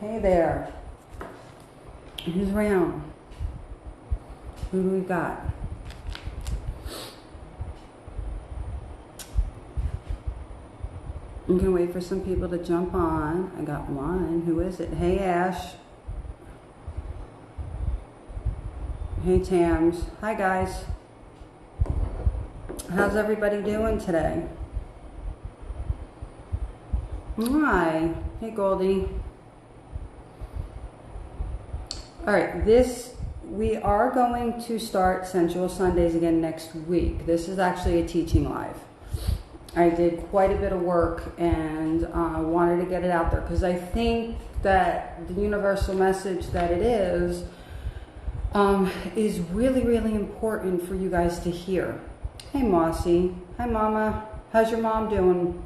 Hey there. Who's around? Who do we got? I'm going to wait for some people to jump on. I got one. Who is it? Hey, Ash. Hey, Tams. Hi, guys. How's everybody doing today? Hi. Hey, Goldie. All right, we are going to start Sensual Sundays again next week. This is actually a teaching live. I did quite a bit of work and wanted to get it out there because I think that the universal message that it is really, really important for you guys to hear. Hey, Mossy. Hi, Mama. How's your mom doing?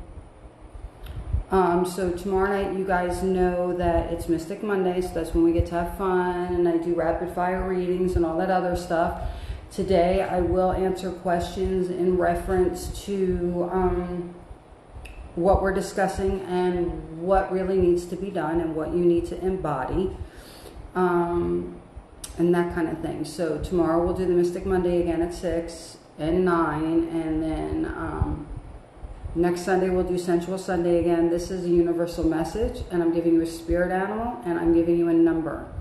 So tomorrow night, you guys know that it's Mystic Monday, so that's when we get to have fun, and I do rapid fire readings and all that other stuff. Today, I will answer questions in reference to what we're discussing and what really needs to be done and what you need to embody, and that kind of thing. So tomorrow, we'll do the Mystic Monday again at 6 and 9, and then next Sunday, we'll do Sensual Sunday again. This is a universal message, and I'm giving you a spirit animal, and I'm giving you a number.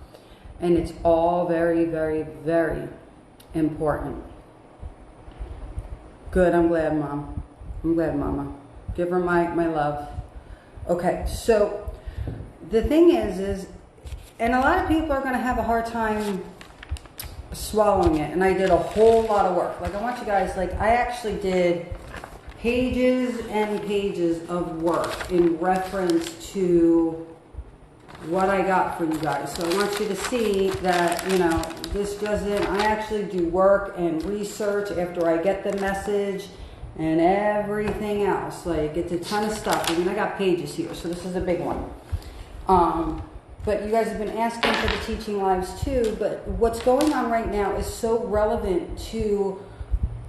And it's all very, very, very important. Good, I'm glad, Mom. I'm glad, Mama. Give her my love. Okay, so the thing is, and a lot of people are going to have a hard time swallowing it, and I did a whole lot of work. Like, I want you guys, like, I actually did pages and pages of work in reference to what I got for you guys. So I want you to see that, you know, this doesn't, I actually do work and research after I get the message and everything else. Like, it's a ton of stuff. I mean, I got pages here, so this is a big one. But you guys have been asking for the teaching lives too, but what's going on right now is so relevant to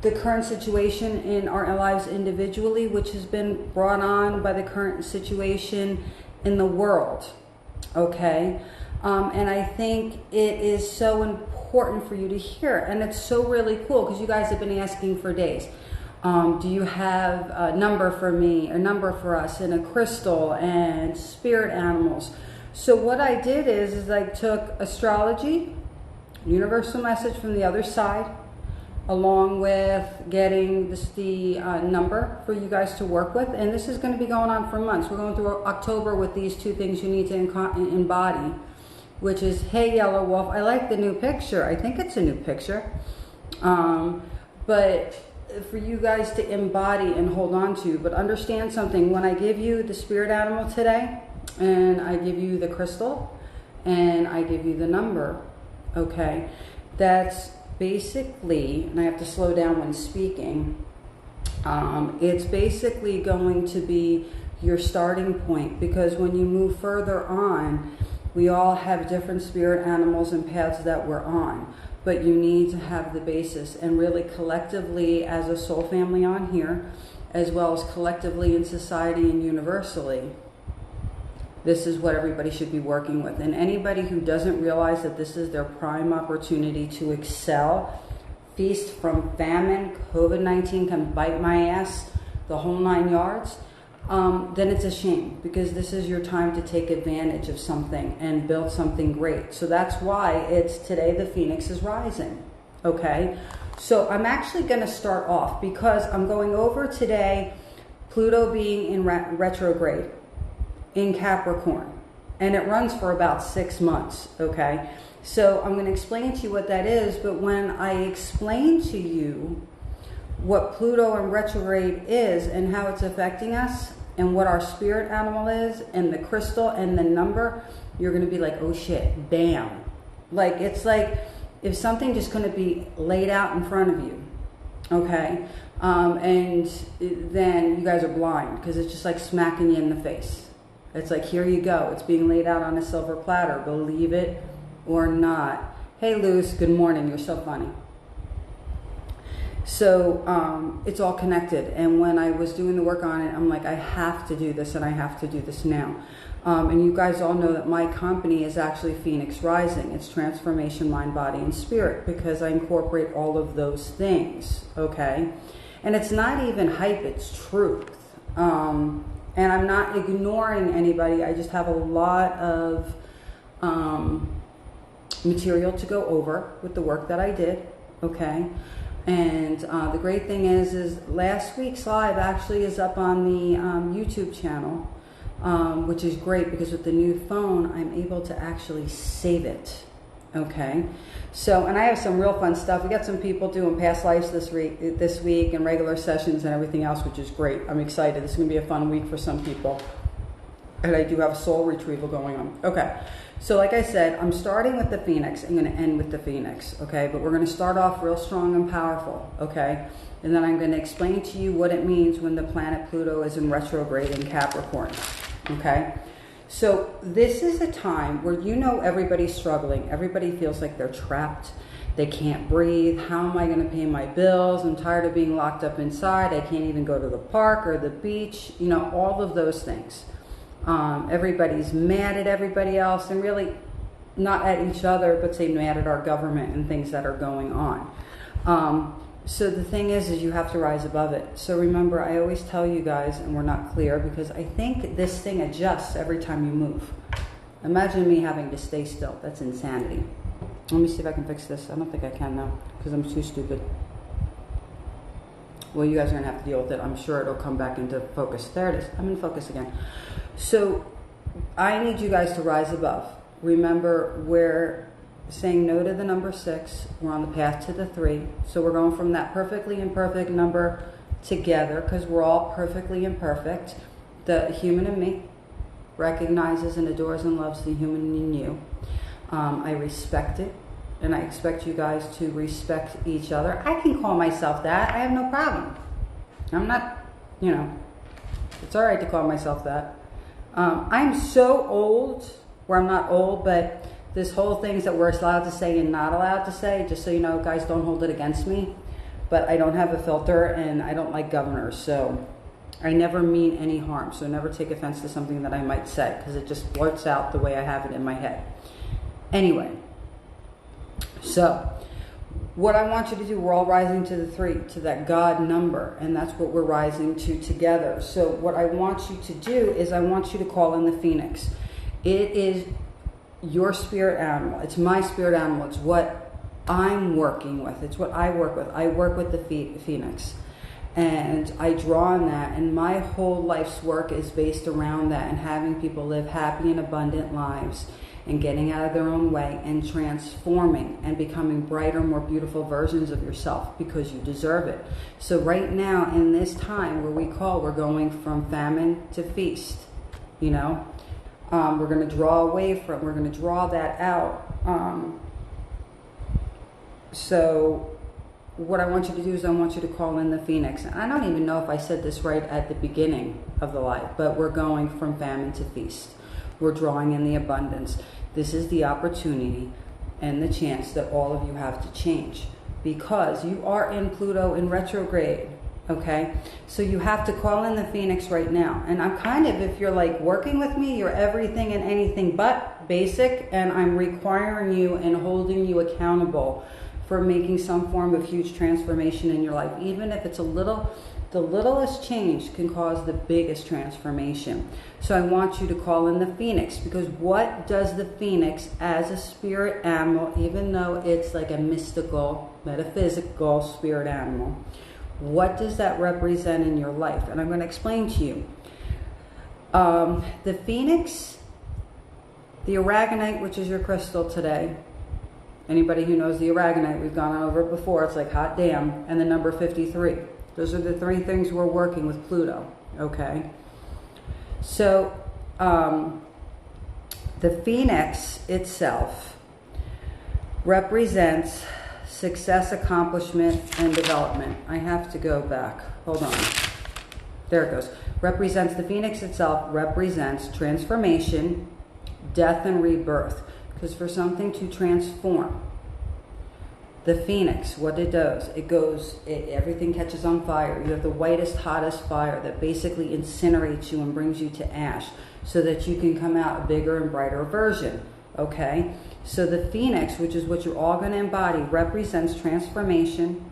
the current situation in our lives individually, which has been brought on by the current situation in the world, okay? And I think it is so important for you to hear, and it's so really cool because you guys have been asking for days. Do you have a number for me, a number for us, and a crystal, and spirit animals? So what I did is I took astrology, universal message from the other side, along with getting the number for you guys to work with. And this is going to be going on for months. We're going through October with these two things you need to embody, which is, hey, Yellow Wolf, I like the new picture. I think it's a new picture. But for you guys to embody and hold on to. But understand something. When I give you the spirit animal today, and I give you the crystal, and I give you the number, okay, that's basically, and I have to slow down when speaking, it's basically going to be your starting point, because when you move further on, we all have different spirit animals and paths that we're on, but you need to have the basis, and really collectively as a soul family on here, as well as collectively in society and universally, this is what everybody should be working with. And anybody who doesn't realize that this is their prime opportunity to excel, feast from famine, COVID-19 can bite my ass, the whole 9 yards, then it's a shame, because this is your time to take advantage of something and build something great. So that's why it's today the Phoenix is rising, okay? So I'm actually going to start off, because I'm going over today Pluto being in retrograde in Capricorn, and it runs for about 6 months, okay? So I'm going to explain to you what that is, but when I explain to you what Pluto in retrograde is and how it's affecting us and what our spirit animal is and the crystal and the number, you're going to be like, oh shit, bam. Like, it's like if something just going to be laid out in front of you, okay? And then you guys are blind because it's just like smacking you in the face. It's like, here you go. It's being laid out on a silver platter. Believe it or not. Hey, Luce, good morning. You're so funny. So it's all connected. And when I was doing the work on it, I'm like, I have to do this, and I have to do this now. And you guys all know that my company is actually Phoenix Rising. It's transformation, mind, body, and spirit, because I incorporate all of those things, okay? And it's not even hype, it's truth. And I'm not ignoring anybody. I just have a lot of material to go over with the work that I did, okay? And the great thing is last week's live actually is up on the YouTube channel. Which is great because with the new phone, I'm able to actually save it. Okay. So, and I have some real fun stuff. We got some people doing past lives this week and regular sessions and everything else, which is great. I'm excited. This is going to be a fun week for some people. And I do have soul retrieval going on. Okay. So like I said, I'm starting with the Phoenix. I'm going to end with the Phoenix. Okay. But we're going to start off real strong and powerful. Okay. And then I'm going to explain to you what it means when the planet Pluto is in retrograde in Capricorn. Okay, so this is a time where everybody's struggling. Everybody feels like they're trapped. They can't breathe. How am I going to pay my bills? I'm tired of being locked up inside. I can't even go to the park or the beach. All of those things. Everybody's mad at everybody else, and really not at each other, but say mad at our government and things that are going on. So the thing is you have to rise above it. So remember, I always tell you guys, and we're not clear, because I think this thing adjusts every time you move. Imagine me having to stay still. That's insanity. Let me see if I can fix this. I don't think I can though, because I'm too stupid. Well, you guys are going to have to deal with it. I'm sure it'll come back into focus. There it is. I'm in focus again. So I need you guys to rise above. Remember, we're saying no to the number 6. We're on the path to the 3. So we're going from that perfectly imperfect number together, because we're all perfectly imperfect. The human in me recognizes and adores and loves the human in you. I respect it, and I expect you guys to respect each other. I can call myself that. I have no problem. I'm not, it's all right to call myself that. I'm so old, where I'm not old, but this whole things that we're allowed to say and not allowed to say, just so you know, guys, don't hold it against me. But I don't have a filter, and I don't like governors, so I never mean any harm. So never take offense to something that I might say, because it just blurts out the way I have it in my head. Anyway, so what I want you to do, we're all rising to the 3, to that God number, and that's what we're rising to together. So what I want you to do is I want you to call in the Phoenix. It is your spirit animal. It's my spirit animal. It's what I'm working with. It's what I work with. I work with the Phoenix, and I draw on that, and my whole life's work is based around that, and having people live happy and abundant lives, and getting out of their own way, and transforming and becoming brighter, more beautiful versions of yourself, because you deserve it. So right now, in this time where we're going from famine to feast. We're going to draw away from, we're going to draw that out. So what I want you to do is I want you to call in the Phoenix. And I don't even know if I said this right at the beginning of the live, but we're going from famine to feast. We're drawing in the abundance. This is the opportunity and the chance that all of you have to change, because you are in Pluto in retrograde. Okay, so you have to call in the Phoenix right now. And I'm kind of, if you're like working with me, you're everything and anything but basic, and I'm requiring you and holding you accountable for making some form of huge transformation in your life. Even if it's a little, the littlest change can cause the biggest transformation. So I want you to call in the Phoenix, because what does the Phoenix as a spirit animal, even though it's like a mystical, metaphysical spirit animal, what does that represent in your life? And I'm going to explain to you. The Phoenix, the aragonite, which is your crystal today. Anybody who knows the aragonite, we've gone over it before. It's like hot damn. And the number 53. Those are the 3 things we're working with Pluto. Okay. So the Phoenix itself represents success, accomplishment, and development. I have to go back. Hold on. There it goes. Represents, the Phoenix itself represents transformation, death, and rebirth. Because for something to transform, The phoenix, what it does, everything catches on fire. You have the whitest, hottest fire that basically incinerates you and brings you to ash so that you can come out a bigger and brighter version, okay? So the phoenix, which is what you're all going to embody, represents transformation.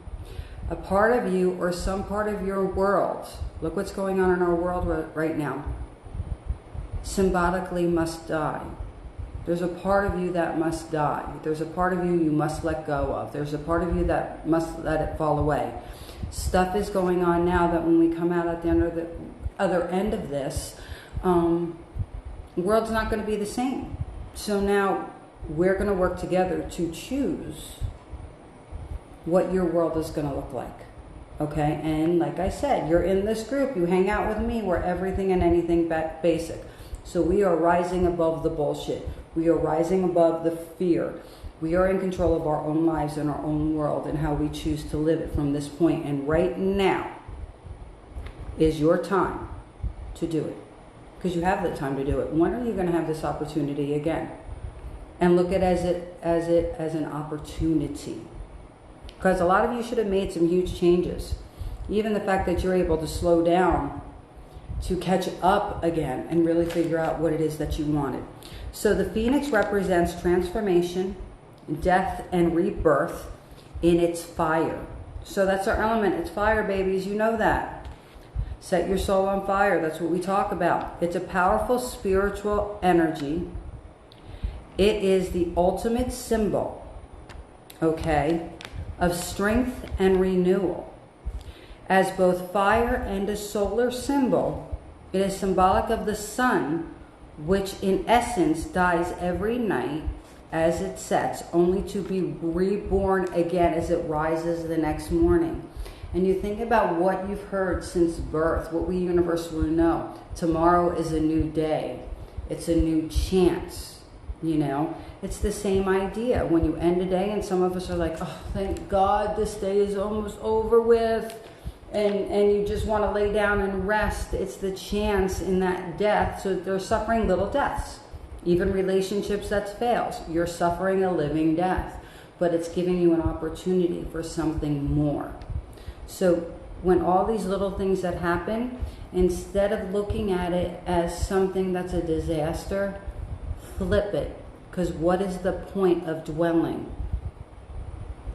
A part of you or some part of your world, look what's going on in our world right now, symbolically must die. There's a part of you that must die. There's a part of you must let go of. There's a part of you that must let it fall away. Stuff is going on now that when we come out at the other end of this, the world's not going to be the same. So now we're going to work together to choose what your world is going to look like. Okay? And like I said, you're in this group. You hang out with me. We're everything and anything basic. So we are rising above the bullshit. We are rising above the fear. We are in control of our own lives and our own world and how we choose to live it from this point. And right now is your time to do it. Because you have the time to do it. When are you going to have this opportunity again? And look at it as an opportunity. Because a lot of you should have made some huge changes. Even the fact that you're able to slow down to catch up again and really figure out what it is that you wanted. So the phoenix represents transformation, death, and rebirth in its fire. So that's our element. It's fire, babies. You know that. Set your soul on fire. That's what we talk about. It's a powerful spiritual energy. It is the ultimate symbol, okay, of strength and renewal. As both fire and a solar symbol, it is symbolic of the sun, which in essence dies every night as it sets, only to be reborn again as it rises the next morning. And you think about what you've heard since birth, what we universally know. Tomorrow is a new day. It's a new chance, you know. It's the same idea. When you end a day, and some of us are like, oh, thank God this day is almost over with. And you just want to lay down and rest. It's the chance in that death. So they're suffering little deaths. Even relationships that fails. You're suffering a living death. But it's giving you an opportunity for something more. So when all these little things that happen, instead of looking at it as something that's a disaster, flip it. Because what is the point of dwelling?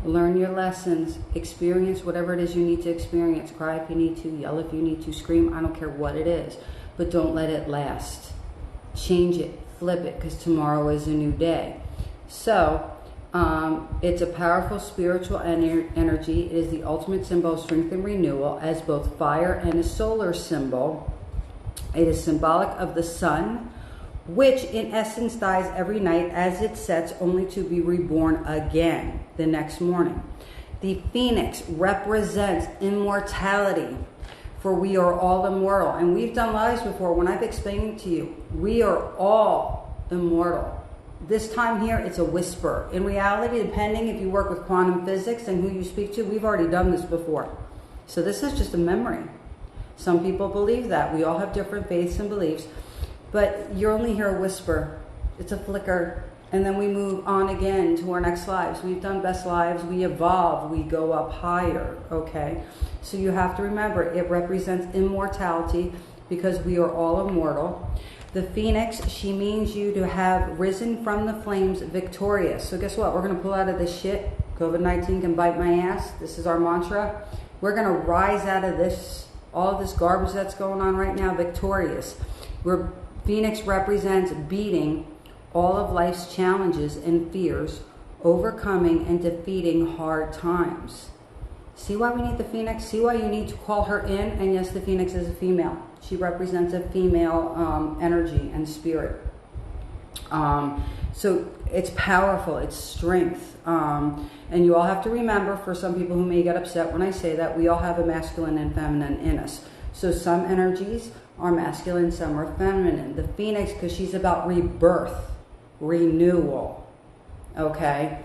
Learn your lessons, experience whatever it is you need to experience. Cry if you need to, yell if you need to, scream, I don't care what it is. But don't let it last. Change it, flip it, because tomorrow is a new day. So, it's a powerful spiritual energy. It is the ultimate symbol of strength and renewal as both fire and a solar symbol. It is symbolic of the sun, which in essence dies every night as it sets, only to be reborn again the next morning. The phoenix represents immortality, for we are all immortal. And we've done lives before. When I've explained to you, we are all immortal. This time here, it's a whisper. In reality, depending if you work with quantum physics and who you speak to, we've already done this before. So this is just a memory. Some people believe that. We all have different faiths and beliefs. But you're only here a whisper. It's a flicker. And then we move on again to our next lives. We've done best lives. We evolve. We go up higher. Okay? So you have to remember, it represents immortality because we are all immortal. The phoenix, she means you to have risen from the flames victorious. So guess what? We're going to pull out of this shit. COVID-19 can bite my ass. This is our mantra. We're going to rise out of this, all this garbage that's going on right now, victorious. Phoenix represents beating all of life's challenges and fears, overcoming and defeating hard times. See why we need the phoenix? See why you need to call her in? And yes, the phoenix is a female. She represents a female energy and spirit. So it's powerful, it's strength. And you all have to remember, for some people who may get upset when I say that, we all have a masculine and feminine in us. So some energies are masculine, some are feminine. The phoenix, because she's about rebirth, renewal, okay?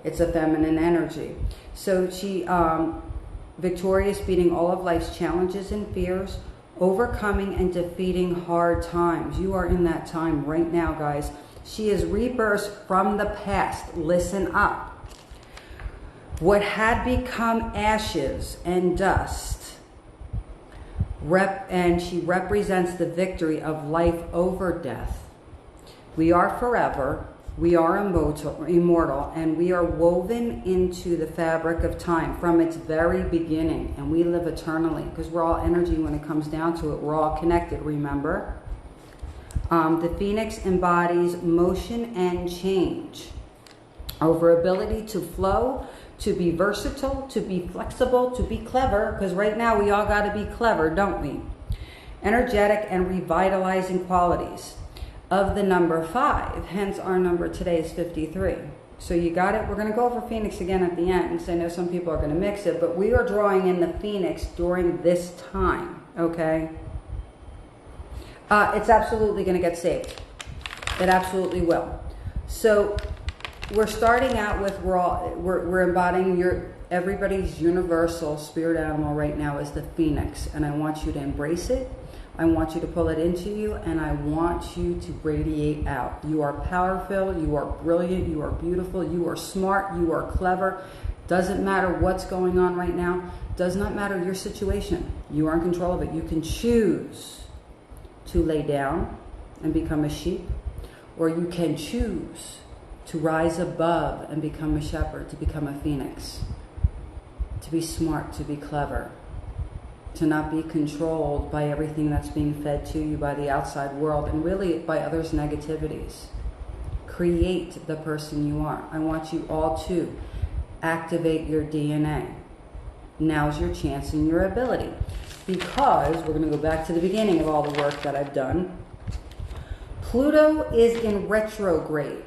It's a feminine energy. So she, victorious, beating all of life's challenges and fears, overcoming and defeating hard times. You are in that time right now, guys. She is rebirth from the past. Listen up. What had become ashes and dust, and she represents the victory of life over death. We are forever, we are immortal, and we are woven into the fabric of time from its very beginning, and we live eternally because we're all energy when it comes down to it. We're all connected, remember? The phoenix embodies motion and change, over ability to flow, to be versatile, to be flexible, to be clever, because right now we all got to be clever, don't we? Energetic and revitalizing qualities of the number 5, hence our number today is 53. So you got it. We're going to go over Phoenix again at the end, because I know some people are going to mix it, but we are drawing in the Phoenix during this time, okay? It's absolutely going to get saved. It absolutely will. So we're starting out with, we're embodying everybody's universal spirit animal right now is the Phoenix, and I want you to embrace it. I want you to pull it into you, and I want you to radiate out. You are powerful, you are brilliant, you are beautiful, you are smart, you are clever. Doesn't matter what's going on right now. Does not matter your situation. You are in control of it. You can choose to lay down and become a sheep, or you can choose to rise above and become a shepherd, to become a phoenix, to be smart, to be clever, to not be controlled by everything that's being fed to you by the outside world and really by others' negativities. Create the person you are. I want you all to activate your DNA. Now's your chance and your ability, because we're going to go back to the beginning of all the work that I've done. Pluto is in retrograde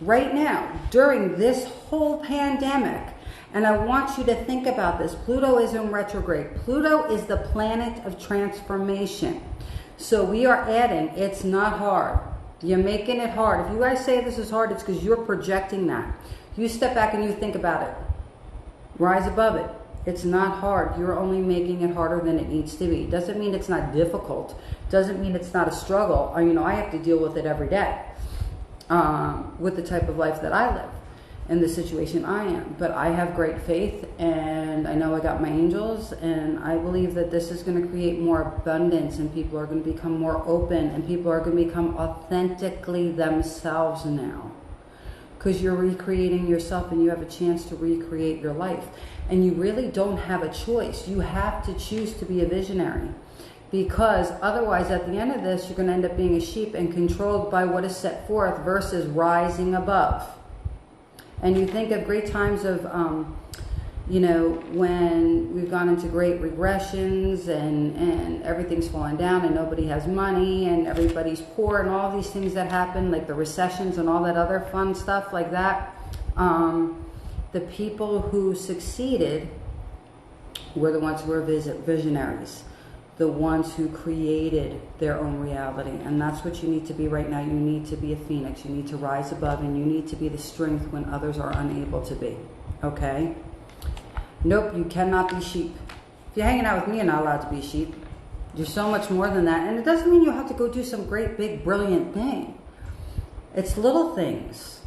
right now during this whole pandemic. And I want you to think about this. Pluto is in retrograde. Pluto is the planet of transformation. So we are adding, it's not hard. You're making it hard. If you guys say this is hard, it's because you're projecting that. You step back and you think about it. Rise above it. It's not hard. You're only making it harder than it needs to be. Doesn't mean it's not difficult. Doesn't mean it's not a struggle. I have to deal with it every day with the type of life that I live. In the situation I am, but I have great faith, and I know I got my angels, and I believe that this is going to create more abundance, and people are going to become more open, and people are going to become authentically themselves now, because you're recreating yourself, and you have a chance to recreate your life, and you really don't have a choice. You have to choose to be a visionary, because otherwise at the end of this you're going to end up being a sheep and controlled by what is set forth versus rising above. And you think of great times of, when we've gone into great regressions and everything's falling down and nobody has money and everybody's poor and all these things that happen, like the recessions and all that other fun stuff like that. The people who succeeded were the ones who were visionaries, the ones who created their own reality. And that's what you need to be right now. You need to be a phoenix. You need to rise above, and you need to be the strength when others are unable to be. Okay? Nope, you cannot be sheep. If you're hanging out with me, you're not allowed to be sheep. You're so much more than that. And it doesn't mean you have to go do some great, big, brilliant thing. It's little things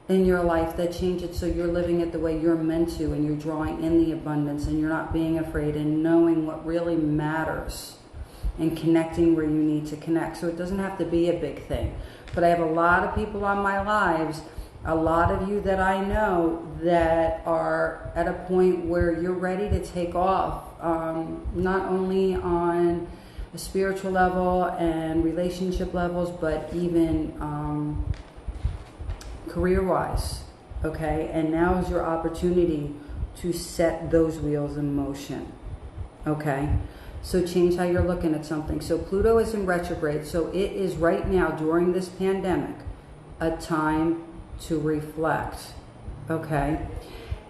in your life that change it so you're living it the way you're meant to, and you're drawing in the abundance, and you're not being afraid, and knowing what really matters and connecting where you need to connect. So it doesn't have to be a big thing. But I have a lot of people on my lives, a lot of you that I know that are at a point where you're ready to take off, not only on a spiritual level and relationship levels, but even career-wise, okay? And now is your opportunity to set those wheels in motion, okay? So change how you're looking at something. So Pluto is in retrograde, so it is right now during this pandemic a time to reflect, okay?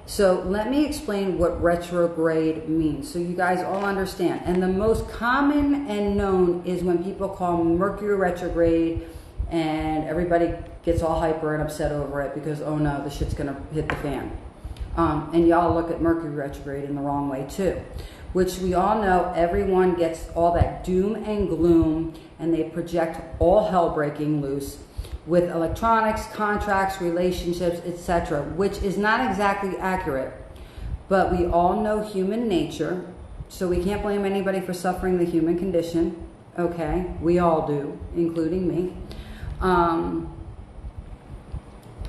So let me explain what retrograde means so you guys all understand. And the most common and known is when people call Mercury retrograde, and everybody gets all hyper and upset over it because, oh no, the shit's gonna hit the fan. And y'all look at Mercury retrograde in the wrong way too, which we all know everyone gets all that doom and gloom, and they project all hell breaking loose with electronics, contracts, relationships, etc., which is not exactly accurate. But we all know human nature, so we can't blame anybody for suffering the human condition, okay? We all do, including me.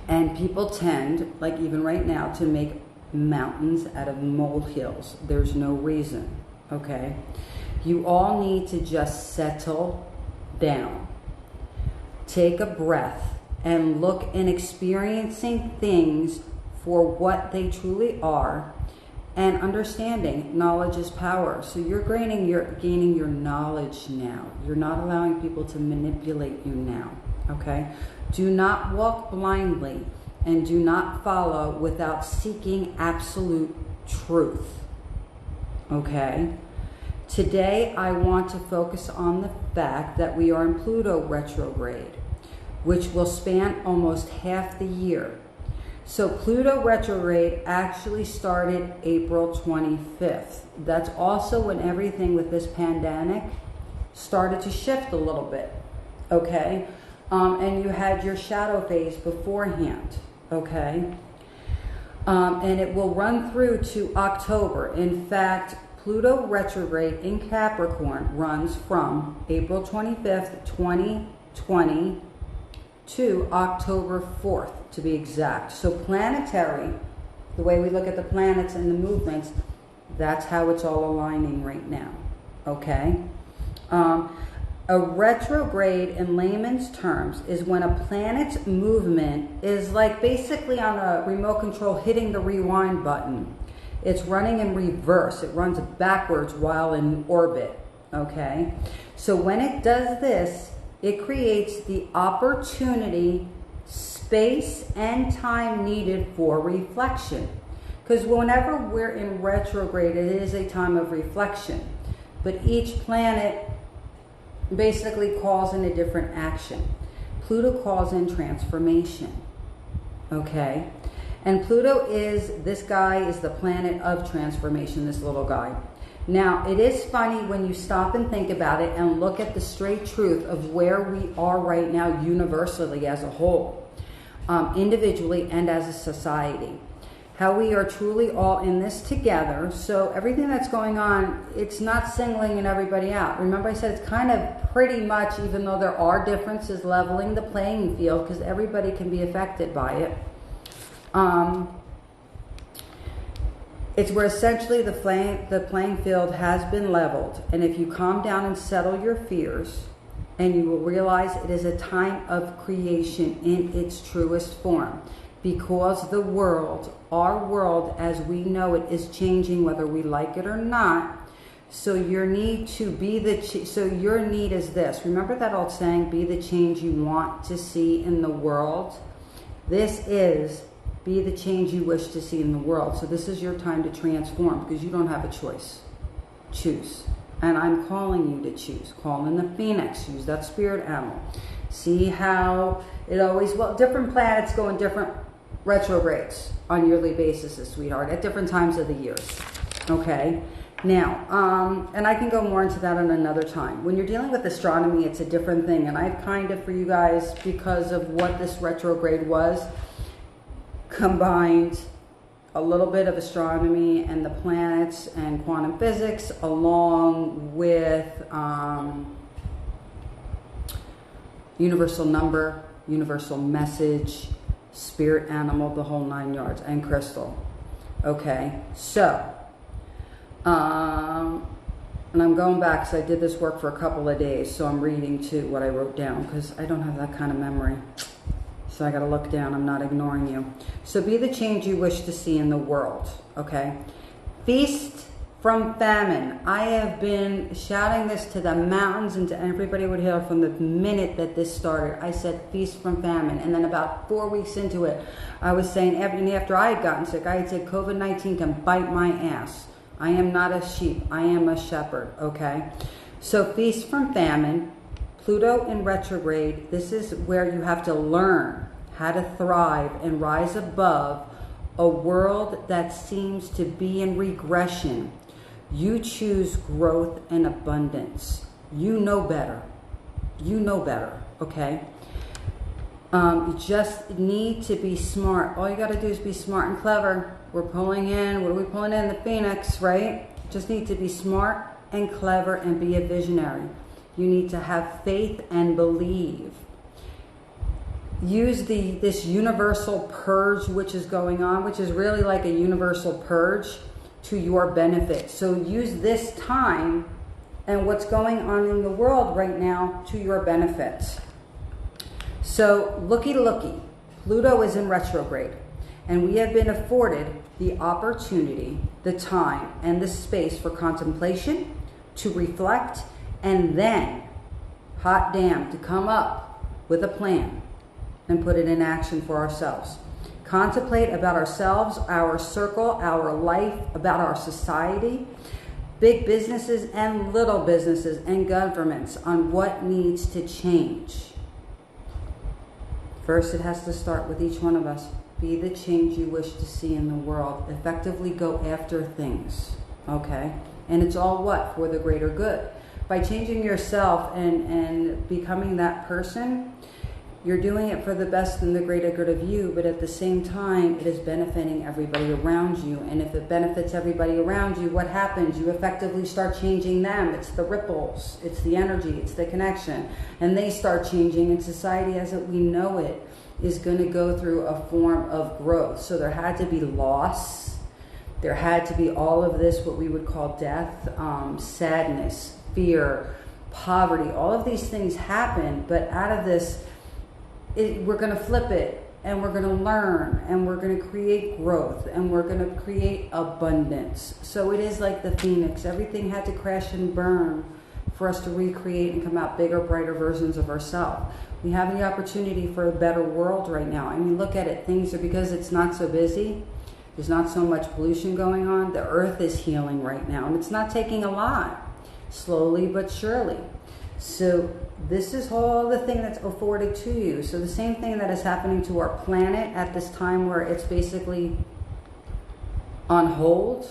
And people tend, like even right now, to make mountains out of molehills. There's no reason, okay? You all need to just settle down. Take a breath and look and experiencing things for what they truly are, and understanding knowledge is power. So you're gaining your knowledge now. You're not allowing people to manipulate you now, okay? Do not walk blindly and do not follow without seeking absolute truth, okay? Today, I want to focus on the fact that we are in Pluto retrograde, which will span almost half the year. So Pluto retrograde actually started April 25th. That's also when everything with this pandemic started to shift a little bit, okay? And you had your shadow phase beforehand, okay? And it will run through to October. In fact, Pluto retrograde in Capricorn runs from April 25th, 2020 to October 4th, to be exact. So planetary, the way we look at the planets and the movements, that's how it's all aligning right now, okay? A retrograde in layman's terms is when a planet's movement is like basically on a remote control hitting the rewind button. It's running in reverse. It runs backwards while in orbit, okay? So when it does this, it creates the opportunity, space, and time needed for reflection. Because whenever we're in retrograde, it is a time of reflection. But each planet basically calls in a different action. Pluto calls in transformation, okay? And Pluto this guy is the planet of transformation, this little guy. Now, it is funny when you stop and think about it and look at the straight truth of where we are right now universally as a whole, individually and as a society. How we are truly all in this together. So everything that's going on, it's not singling everybody out. Remember I said it's kind of pretty much, even though there are differences, leveling the playing field because everybody can be affected by it. It's where essentially the playing field has been leveled. And if you calm down and settle your fears, and you will realize it is a time of creation in its truest form. Because the world, our world as we know it, is changing whether we like it or not. So your need to be your need is this. Remember that old saying, be the change you want to see in the world? This is be the change you wish to see in the world. So this is your time to transform because you don't have a choice. Choose. And I'm calling you to choose. Call in the Phoenix. Use that spirit animal. See how it always, different planets go in different retrogrades on yearly basis, sweetheart, at different times of the years. Okay? Now, and I can go more into that on another time. When you're dealing with astronomy, it's a different thing. And I've kind of, for you guys, because of what this retrograde was, combined a little bit of astronomy and the planets and quantum physics along with universal number, universal message, spirit animal, the whole 9 yards, and crystal. Okay, so, and I'm going back because I did this work for a couple of days, so I'm reading too what I wrote down because I don't have that kind of memory. So I got to look down. I'm not ignoring you. So be the change you wish to see in the world, okay? Feast from famine. I have been shouting this to the mountains and to everybody would hear from the minute that this started. I said feast from famine. And then about 4 weeks into it, I was saying, after I had gotten sick, I had said COVID-19 can bite my ass. I am not a sheep. I am a shepherd, okay? So feast from famine. Pluto in retrograde, this is where you have to learn how to thrive and rise above a world that seems to be in regression. You choose growth and abundance. You know better. You know better, okay? You just need to be smart. All you got to do is be smart and clever. We're pulling in. What are we pulling in? The Phoenix, right? Just need to be smart and clever and be a visionary. You need to have faith and believe. Use this universal purge which is going on, which is really like a universal purge, to your benefit. So use this time and what's going on in the world right now to your benefit. So looky, Pluto is in retrograde, and we have been afforded the opportunity, the time, and the space for contemplation, to reflect, and then, hot damn, to come up with a plan and put it in action for ourselves. Contemplate about ourselves, our circle, our life, about our society, big businesses and little businesses and governments, on what needs to change. First, it has to start with each one of us. Be the change you wish to see in the world. Effectively go after things, okay? And it's all what? For the greater good. By changing yourself and becoming that person, you're doing it for the best and the greater good of you, but at the same time, it is benefiting everybody around you. And if it benefits everybody around you, what happens? You effectively start changing them. It's the ripples, it's the energy, it's the connection. And they start changing, and society as we know it is going to go through a form of growth. So there had to be loss. There had to be all of this, what we would call death, sadness, fear, poverty. All of these things happen, but out of this, we're going to flip it, and we're going to learn, and we're going to create growth, and we're going to create abundance. So it is like the Phoenix. Everything had to crash and burn for us to recreate and come out bigger, brighter versions of ourselves. We have the opportunity for a better world right now. I mean, look at it. Things are, because it's not so busy, there's not so much pollution going on, the earth is healing right now, and it's not taking a lot, slowly but surely. So this is all the thing that's afforded to you. So the same thing that is happening to our planet at this time, where it's basically on hold.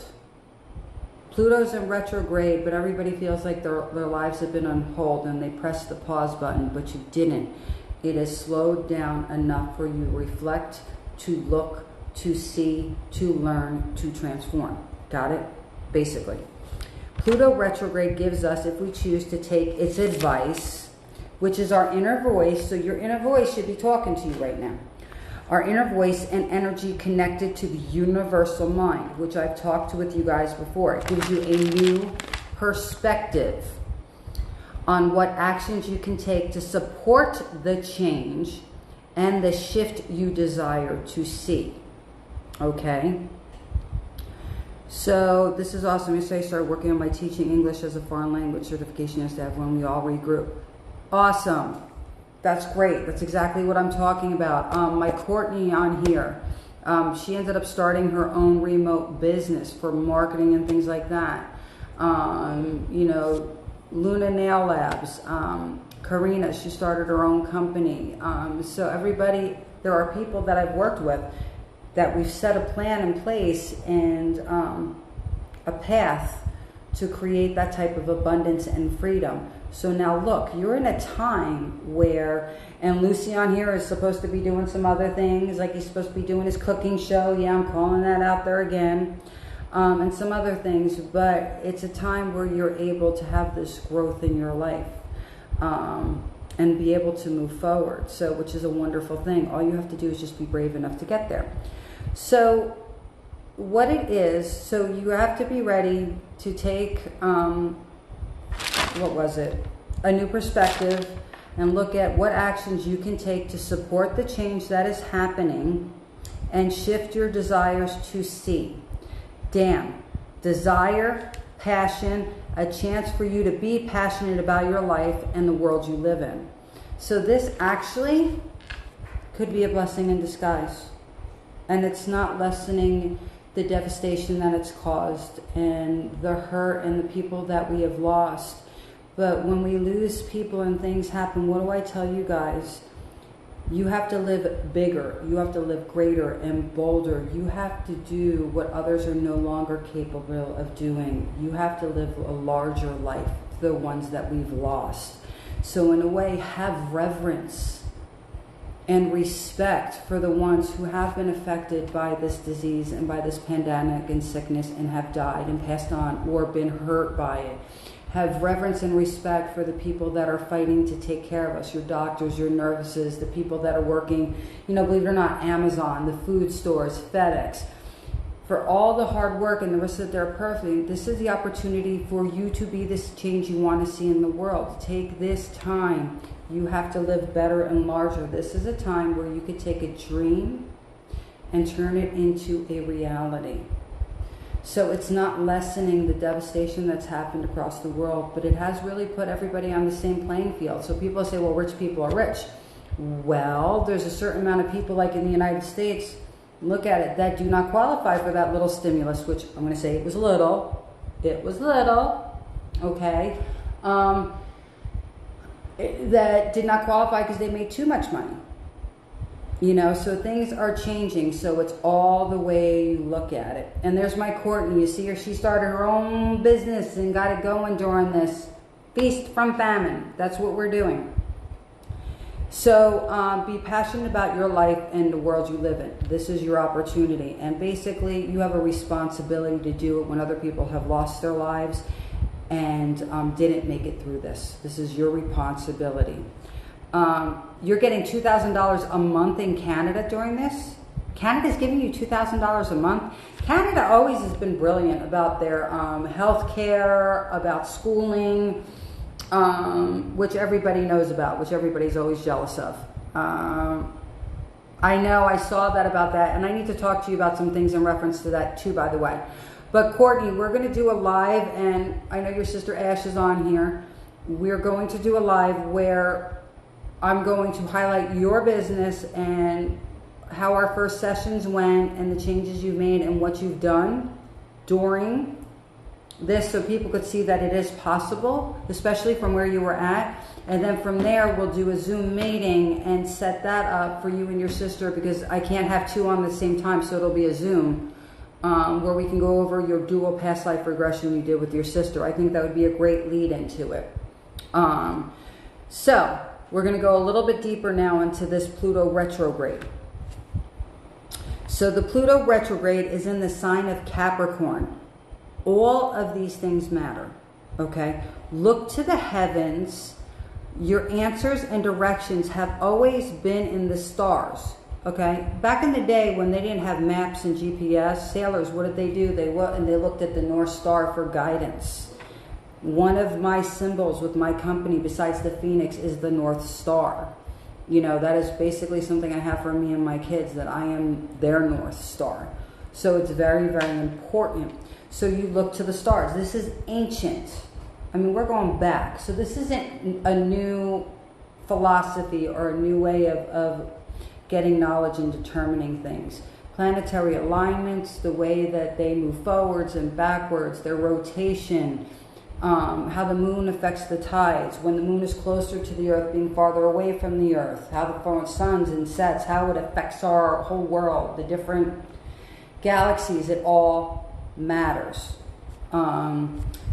Pluto's in retrograde, but everybody feels like their lives have been on hold, and they pressed the pause button, but you didn't. It has slowed down enough for you to reflect, to look, to see, to learn, to transform. Got it? Basically. Pluto retrograde gives us, if we choose to take its advice, which is our inner voice. So your inner voice should be talking to you right now. Our inner voice and energy connected to the universal mind, which I've talked with you guys before. It gives you a new perspective on what actions you can take to support the change and the shift you desire to see. Okay? So this is awesome. Yesterday I started working on my teaching English as a foreign language certification as to have when we all regroup. Awesome. That's great. That's exactly what I'm talking about. My Courtney on here, she ended up starting her own remote business for marketing and things like that. You know, Luna Nail Labs, Karina, she started her own company. So everybody, there are people that I've worked with that we've set a plan in place and a path to create that type of abundance and freedom. So now look, you're in a time where, and Lucy on here is supposed to be doing some other things, like he's supposed to be doing his cooking show. Yeah, I'm calling that out there again. And some other things, but it's a time where you're able to have this growth in your life and be able to move forward. So, which is a wonderful thing. All you have to do is just be brave enough to get there. So what it is, so you have to be ready to take, a new perspective and look at what actions you can take to support the change that is happening and shift your desires to see. Damn. Desire, passion, a chance for you to be passionate about your life and the world you live in. So this actually could be a blessing in disguise. And it's not lessening the devastation that it's caused and the hurt and the people that we have lost. But when we lose people and things happen, what do I tell you guys? You have to live bigger. You have to live greater and bolder. You have to do what others are no longer capable of doing. You have to live a larger life, the ones that we've lost. So in a way, have reverence and respect for the ones who have been affected by this disease and by this pandemic and sickness and have died and passed on or been hurt by it. Have reverence and respect for the people that are fighting to take care of us, your doctors, your nurses, the people that are working, believe it or not, Amazon, the food stores, FedEx. For all the hard work and the risk that they're perfect, this is the opportunity for you to be this change you want to see in the world. Take this time. You have to live better and larger. This is a time where you could take a dream and turn it into a reality. So it's not lessening the devastation that's happened across the world, but it has really put everybody on the same playing field. So people say, well, rich people are rich. Well, there's a certain amount of people, like in the United States, look at it, that do not qualify for that little stimulus, which I'm going to say it was little, okay, that did not qualify because they made too much money. So things are changing, so it's all the way you look at it. And there's my Courtney, you see her, she started her own business and got it going during this feast from famine. That's what we're doing. So be passionate about your life and the world you live in. This is your opportunity. And basically, you have a responsibility to do it when other people have lost their lives and didn't make it through this. This is your responsibility. You're getting $2,000 a month in Canada during this. Canada's giving you $2,000 a month. Canada always has been brilliant about their health care, about schooling, which everybody knows about, which everybody's always jealous of. I know, I saw that about that, and I need to talk to you about some things in reference to that too, by the way. But Courtney, we're going to do a live, and I know your sister Ash is on here. We're going to do a live where I'm going to highlight your business and how our first sessions went and the changes you've made and what you've done during this, so people could see that it is possible, especially from where you were at. And then from there, we'll do a Zoom meeting and set that up for you and your sister, because I can't have two on the same time, so it'll be a Zoom where we can go over your dual past life regression you did with your sister. I think that would be a great lead into it. So we're going to go a little bit deeper now into this Pluto retrograde. So the Pluto retrograde is in the sign of Capricorn. All of these things matter, okay? Look to the heavens. Your answers and directions have always been in the stars, okay? Back in the day when they didn't have maps and GPS, sailors, what did they do? They looked at the North Star for guidance. One of my symbols with my company, besides the phoenix, is the North Star. That is basically something I have for me and my kids, that I am their North Star. So it's very, very important. So you look to the stars. This is ancient. I mean, we're going back. So this isn't a new philosophy or a new way of getting knowledge and determining things. Planetary alignments, the way that they move forwards and backwards, their rotation, how the moon affects the tides, when the moon is closer to the earth, being farther away from the earth, how the suns and sets, how it affects our whole world, the different galaxies, it all matters.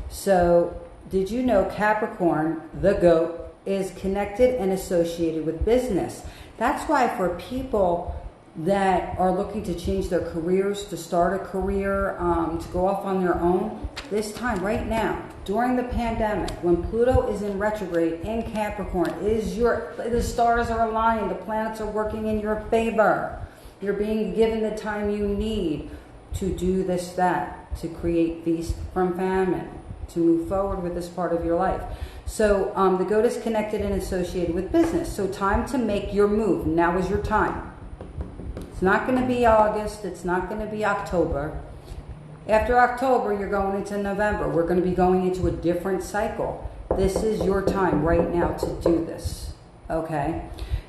So did you know Capricorn, the goat, is connected and associated with business? That's why for people that are looking to change their careers, to start a career, to go off on their own, this time right now, during the pandemic, when Pluto is in retrograde in Capricorn, the stars are aligned, the planets are working in your favor. You're being given the time you need to do this, that, to create feast from famine, to move forward with this part of your life. So the goat is connected and associated with business. So time to make your move. Now is your time. It's not going to be August. It's not going to be October. After October, you're going into November. We're going to be going into a different cycle. This is your time right now to do this. Okay?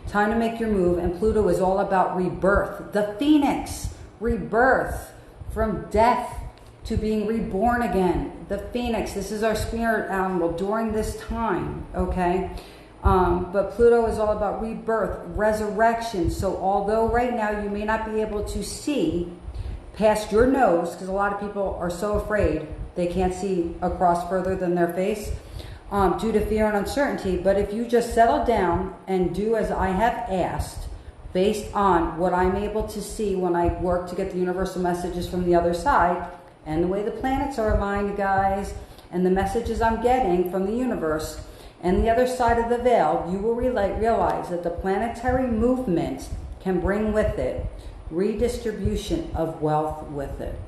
Time to make your move. And Pluto is all about rebirth. The phoenix. Rebirth. From death to being reborn again. The phoenix. This is our spirit animal during this time. Okay? But Pluto is all about rebirth, resurrection. So although right now you may not be able to see past your nose, because a lot of people are so afraid they can't see across further than their face due to fear and uncertainty, but if you just settle down and do as I have asked, based on what I'm able to see when I work to get the universal messages from the other side, and the way the planets are aligned, guys, and the messages I'm getting from the universe and the other side of the veil, you will realize that the planetary movement can bring with it redistribution of wealth with it.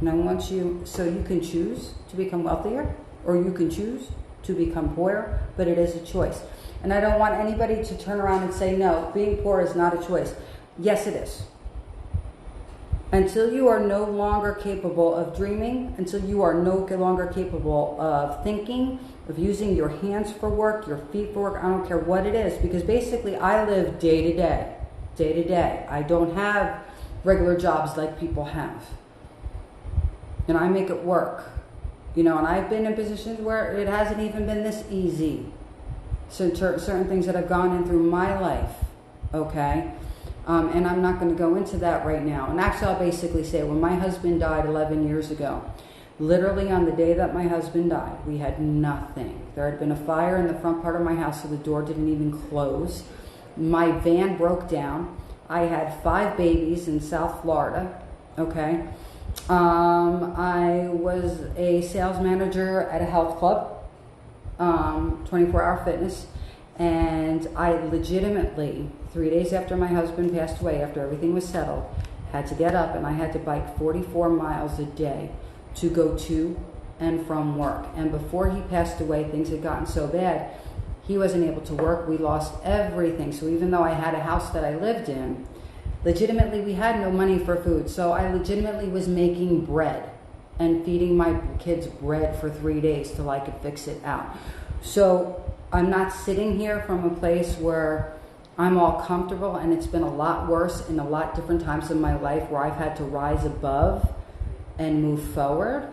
And I want you, so you can choose to become wealthier, or you can choose to become poorer, but it is a choice. And I don't want anybody to turn around and say, no, being poor is not a choice. Yes, it is. Until you are no longer capable of dreaming, until you are no longer capable of thinking, of using your hands for work, your feet for work, I don't care what it is, because basically I live day to day, day to day. I don't have regular jobs like people have. And I make it work. You know, and I've been in positions where it hasn't even been this easy. So certain things that I've gone in through my life, okay? And I'm not going to go into that right now. And actually, I'll basically say, when my husband died 11 years ago, literally on the day that my husband died, we had nothing. There had been a fire in the front part of my house, so the door didn't even close. My van broke down. I had 5 babies in South Florida, okay? I was a sales manager at a health club, 24-hour fitness, and I legitimately, 3 days after my husband passed away, after everything was settled, had to get up and I had to bike 44 miles a day to go to and from work. And before he passed away, things had gotten so bad, he wasn't able to work. We lost everything. So even though I had a house that I lived in, legitimately we had no money for food. So I legitimately was making bread and feeding my kids bread for 3 days till I could fix it out. So I'm not sitting here from a place where I'm all comfortable, and it's been a lot worse in a lot different times in my life where I've had to rise above and move forward.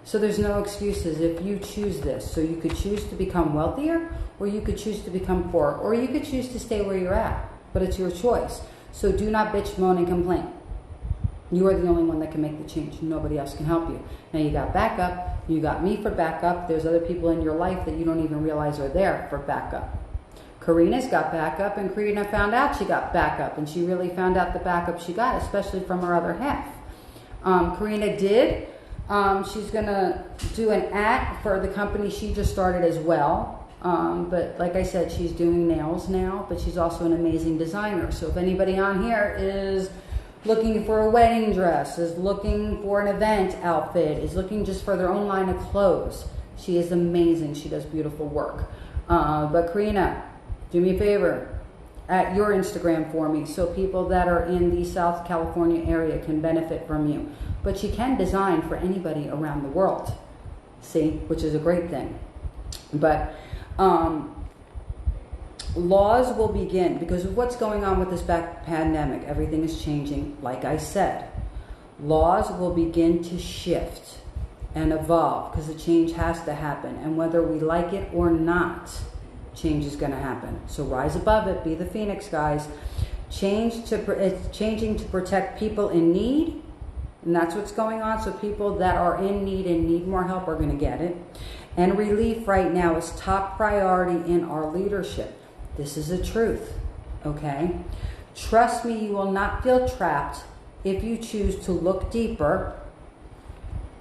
So there's no excuses if you choose this. So you could choose to become wealthier, or you could choose to become poor, or you could choose to stay where you're at, but it's your choice. So do not bitch, moan, and complain. You are the only one that can make the change. Nobody else can help you. Now you got backup. You got me for backup. There's other people in your life that you don't even realize are there for backup. Karina's got backup, and Karina found out she got backup, and she really found out the backup she got, especially from her other half. Karina did. She's going to do an ad for the company she just started as well. But like I said, she's doing nails now, but she's also an amazing designer. So if anybody on here is looking for a wedding dress, is looking for an event outfit, is looking just for their own line of clothes, she is amazing. She does beautiful work. But Karina, do me a favor, at your Instagram for me, so people that are in the South California area can benefit from you. But she can design for anybody around the world, see, which is a great thing. But laws will begin because of what's going on with this pandemic. Everything is changing. Like I said, laws will begin to shift and evolve because the change has to happen. And whether we like it or not, change is going to happen. So rise above it. Be the phoenix, guys. It's changing to protect people in need. And that's what's going on. So people that are in need and need more help are going to get it. And relief right now is top priority in our leadership. This is the truth, okay? Trust me, you will not feel trapped if you choose to look deeper,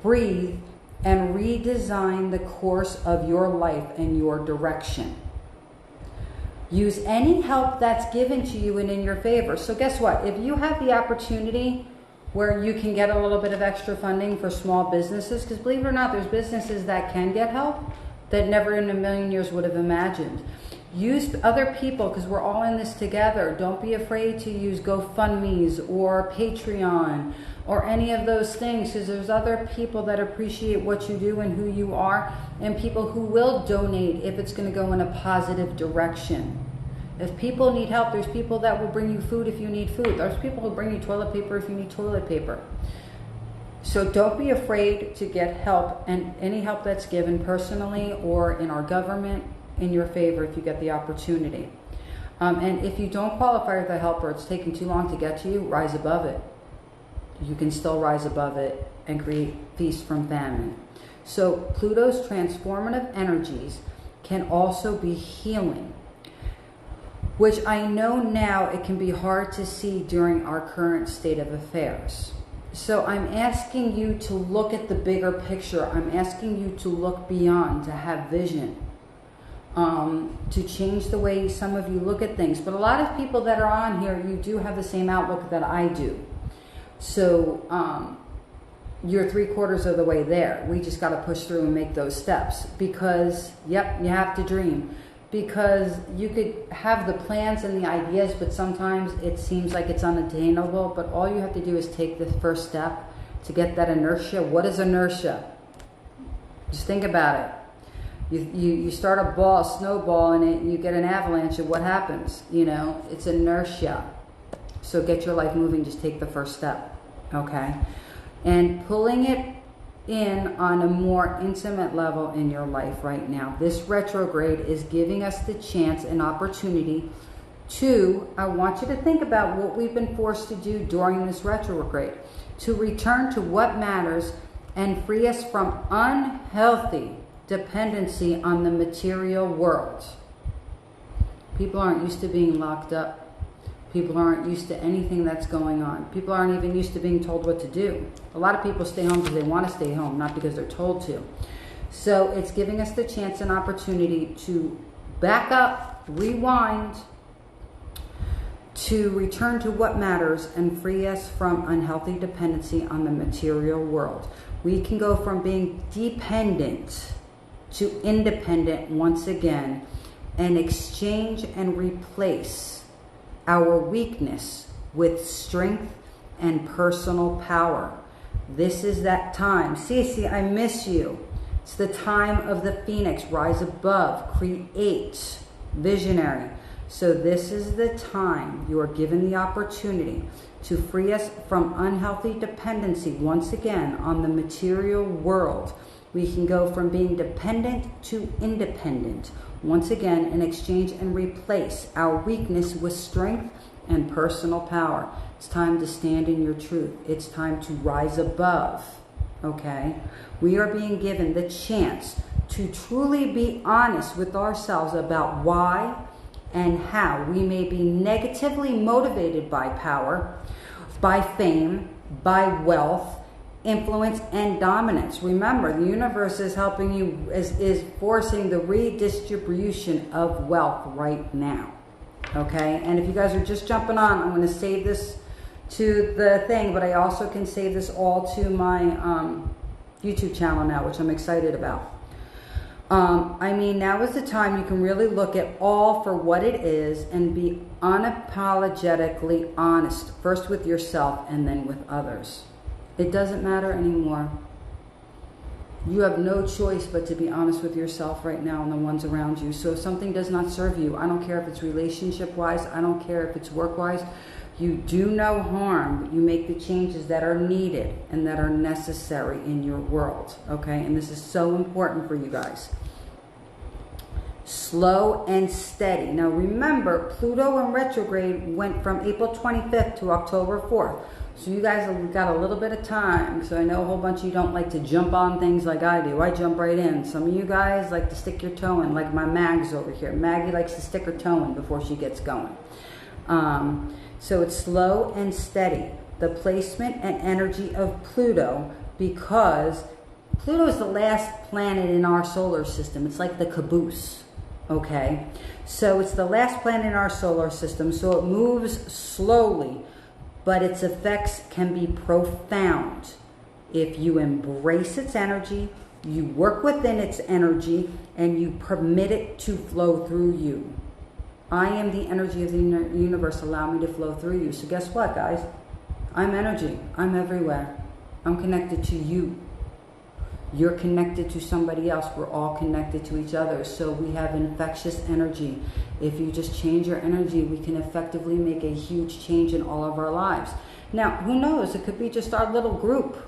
breathe, and redesign the course of your life and your direction. Use any help that's given to you and in your favor. So guess what? If you have the opportunity where you can get a little bit of extra funding for small businesses, because believe it or not, there's businesses that can get help that never in a million years would have imagined. Use other people, because we're all in this together. Don't be afraid to use GoFundMe's or Patreon or any of those things, because there's other people that appreciate what you do and who you are, and people who will donate if it's going to go in a positive direction. If people need help, there's people that will bring you food if you need food. There's people who bring you toilet paper if you need toilet paper. So don't be afraid to get help, and any help that's given personally or in our government in your favor if you get the opportunity. And if you don't qualify for the help or it's taking too long to get to you, rise above it. You can still rise above it and create feast from famine. So Pluto's transformative energies can also be healing. which I know now it can be hard to see during our current state of affairs. So I'm asking you to look at the bigger picture. I'm asking you to look beyond, to have vision, to change the way some of you look at things. But a lot of people that are on here, you do have the same outlook that I do. So you're 3/4 of the way there. We just got to push through and make those steps because, yep, you have to dream. Because you could have the plans and the ideas, but sometimes it seems like it's unattainable. But all you have to do is take the first step to get that inertia. What is inertia? Just think about it. You start a ball, a snowball, and you get an avalanche, and what happens? You know, it's inertia. So get your life moving. Just take the first step, okay? And pulling it in on a more intimate level in your life right now. This retrograde is giving us the chance and opportunity to, I want you to think about what we've been forced to do during this retrograde, to return to what matters and free us from unhealthy dependency on the material world. People aren't used to being locked up. People aren't used to anything that's going on. People aren't even used to being told what to do. A lot of people stay home because they want to stay home, not because they're told to. So it's giving us the chance and opportunity to back up, rewind, to return to what matters and free us from unhealthy dependency on the material world. We can go from being dependent to independent once again and exchange and replace our weakness with strength and personal power. This is that time. Cece, I miss you. It's the time of the phoenix. Rise above. Create. Visionary. So this is the time you are given the opportunity to free us from unhealthy dependency once again on the material world. We can go from being dependent to independent. Once again, in exchange and replace our weakness with strength and personal power. It's time to stand in your truth. It's time to rise above, okay? We are being given the chance to truly be honest with ourselves about why and how we may be negatively motivated by power, by fame, by wealth, influence, and dominance. Remember, the universe is helping you, is forcing the redistribution of wealth right now. Okay? And if you guys are just jumping on, I'm going to save this to the thing, but I also can save this all to my YouTube channel now, which I'm excited about. I mean, now is the time you can really look at all for what it is and be unapologetically honest, first with yourself and then with others. It doesn't matter anymore. You have no choice but to be honest with yourself right now and the ones around you. So if something does not serve you, I don't care if it's relationship-wise, I don't care if it's work-wise, you do no harm, but you make the changes that are needed and that are necessary in your world, okay? And this is so important for you guys. Slow and steady. Now remember, Pluto in retrograde went from April 25th to October 4th. So you guys have got a little bit of time. So I know a whole bunch of you don't like to jump on things like I do. I jump right in. Some of you guys like to stick your toe in, like my Mags over here. Maggie likes to stick her toe in before she gets going. So it's slow and steady. The placement and energy of Pluto, because Pluto is the last planet in our solar system. It's like the caboose, okay? So it's the last planet in our solar system, so it moves slowly, but its effects can be profound if you embrace its energy, you work within its energy, and you permit it to flow through you. I am the energy of the universe. Allow me to flow through you. So guess what, guys? I'm energy. I'm everywhere. I'm connected to you. You're connected to somebody else. We're all connected to each other. So we have infectious energy. If you just change your energy, we can effectively make a huge change in all of our lives. Now, who knows? It could be just our little group.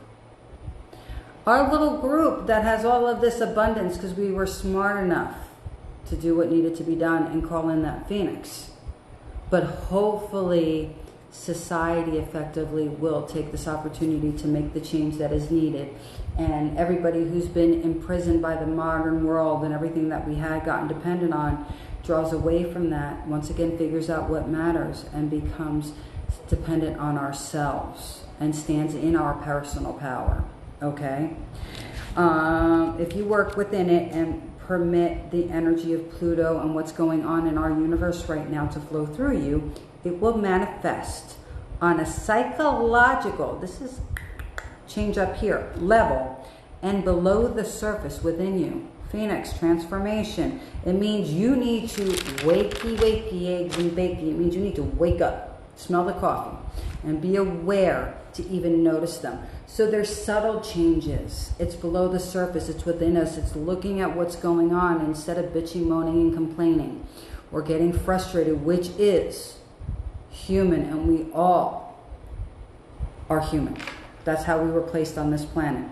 Our little group that has all of this abundance because we were smart enough to do what needed to be done and call in that phoenix. But hopefully society effectively will take this opportunity to make the change that is needed. And everybody who's been imprisoned by the modern world and everything that we had gotten dependent on draws away from that, once again figures out what matters and becomes dependent on ourselves and stands in our personal power, okay? If you work within it and permit the energy of Pluto and what's going on in our universe right now to flow through you, it will manifest on a psychological, this is change up here, level, and below the surface within you. Phoenix, transformation. It means you need to wakey, eggs and bakey. It means you need to wake up, smell the coffee, and be aware to even notice them. So there's subtle changes. It's below the surface. It's within us. It's looking at what's going on instead of bitching, moaning, and complaining or getting frustrated, which is human, and we all are human. That's how we were placed on this planet.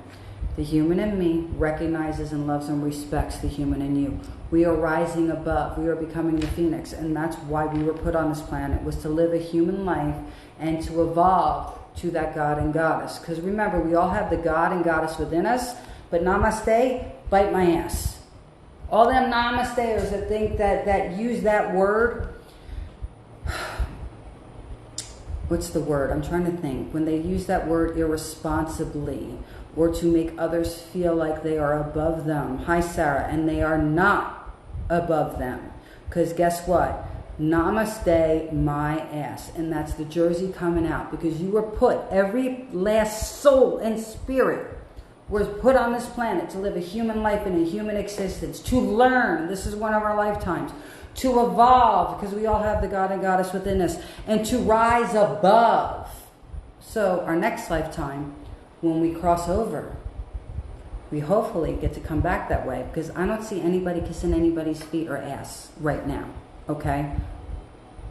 The human in me recognizes and loves and respects the human in you. We are rising above. We are becoming the phoenix, and that's why we were put on this planet, was to live a human life and to evolve to that God and Goddess. Because remember, we all have the God and Goddess within us, but namaste, bite my ass. All them namasteers that think that use that word, what's the word? I'm trying to think. When they use that word irresponsibly, or to make others feel like they are above them. Hi, Sarah. And they are not above them. Because guess what? Namaste, my ass. And that's the jersey coming out. Because you were put, every last soul and spirit was put on this planet to live a human life and a human existence. To learn. This is one of our lifetimes. To evolve, because we all have the God and Goddess within us. And to rise above. So our next lifetime, when we cross over, we hopefully get to come back that way, because I don't see anybody kissing anybody's feet or ass right now, okay?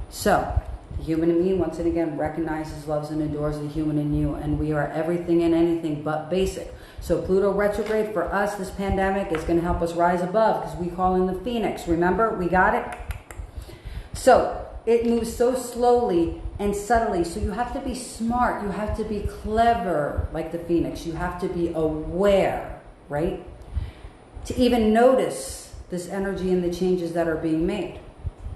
So, the human in me, once and again, recognizes, loves, and adores the human in you, and we are everything and anything but basic. So Pluto retrograde for us, this pandemic, is going to help us rise above, because we call in the phoenix. Remember? We got it? So, it moves so slowly and subtly. So you have to be smart. You have to be clever, like the phoenix. You have to be aware, right? To even notice this energy and the changes that are being made.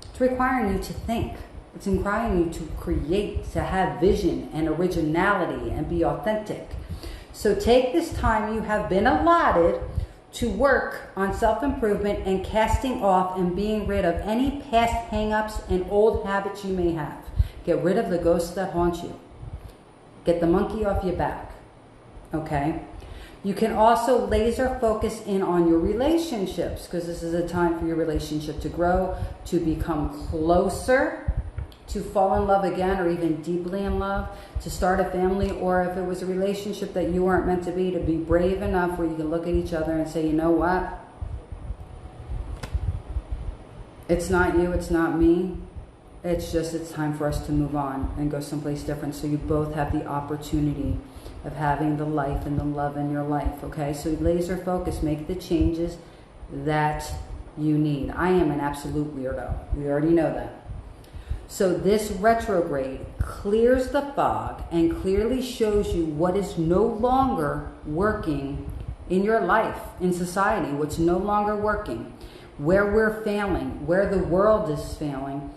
It's requiring you to think. It's requiring you to create, to have vision and originality and be authentic. So take this time you have been allotted to work on self-improvement and casting off and being rid of any past hang-ups and old habits you may have. Get rid of the ghosts that haunt you. Get the monkey off your back, okay? You can also laser focus in on your relationships, because this is a time for your relationship to grow, to become closer, to fall in love again or even deeply in love, to start a family, or if it was a relationship that you weren't meant to be brave enough where you can look at each other and say, you know what? It's not you, it's not me. It's just, it's time for us to move on and go someplace different, so you both have the opportunity of having the life and the love in your life, okay? So laser focus, make the changes that you need. I am an absolute weirdo. We already know that. So this retrograde clears the fog and clearly shows you what is no longer working in your life, in society, what's no longer working, where we're failing, where the world is failing,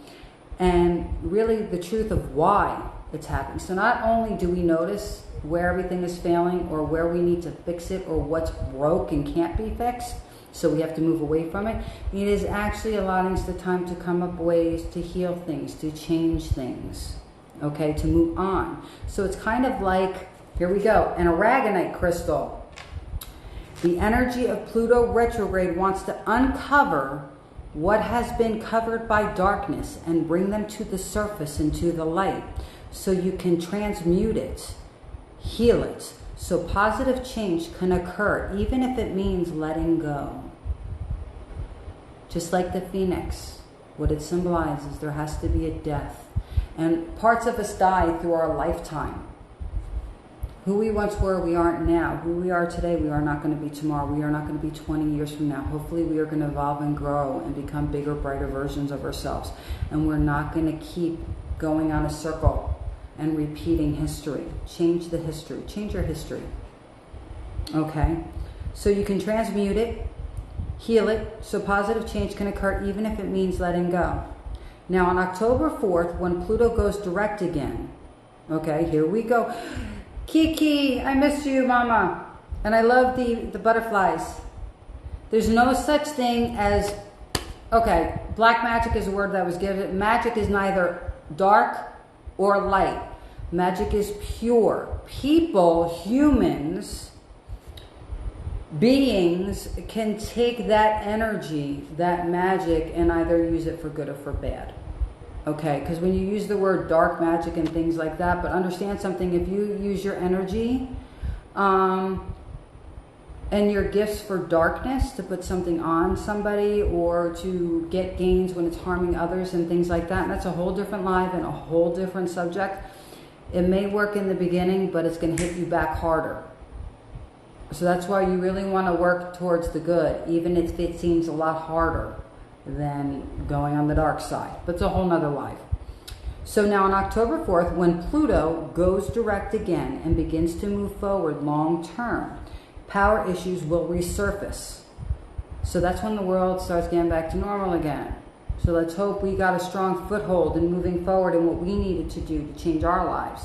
and really the truth of why it's happening. So not only do we notice where everything is failing or where we need to fix it or what's broke and can't be fixed, so we have to move away from it, it is actually allowing us the time to come up ways to heal things, to change things, okay, to move on. So it's kind of like, here we go, an aragonite crystal. The energy of Pluto retrograde wants to uncover what has been covered by darkness and bring them to the surface and to the light, so you can transmute it, heal it, so positive change can occur, even if it means letting go. Just like the phoenix, what it symbolizes, there has to be a death. And parts of us die through our lifetime. Who we once were, we aren't now. Who we are today, we are not going to be tomorrow. We are not going to be 20 years from now. Hopefully we are going to evolve and grow and become bigger, brighter versions of ourselves. And we're not going to keep going on a circle and repeating history. Change the history. Change your history. Okay? So you can transmute it. Heal it so positive change can occur even if it means letting go. Now on October 4th, when Pluto goes direct again, okay, here we go. Kiki, I miss you, Mama. And I love the butterflies. There's no such thing as, okay, black magic is a word that was given. Magic is neither dark or light. Magic is pure. People, humans, beings can take that energy, that magic, and either use it for good or for bad. Okay, because when you use the word dark magic and things like that, but understand something, if you use your energy and your gifts for darkness to put something on somebody or to get gains when it's harming others and things like that, and that's a whole different life and a whole different subject. It may work in the beginning, but it's going to hit you back harder. So that's why you really want to work towards the good, even if it seems a lot harder than going on the dark side. But it's a whole nother life. So now on October 4th, when Pluto goes direct again and begins to move forward long term, power issues will resurface. So that's when the world starts getting back to normal again. So let's hope we got a strong foothold in moving forward in what we needed to do to change our lives.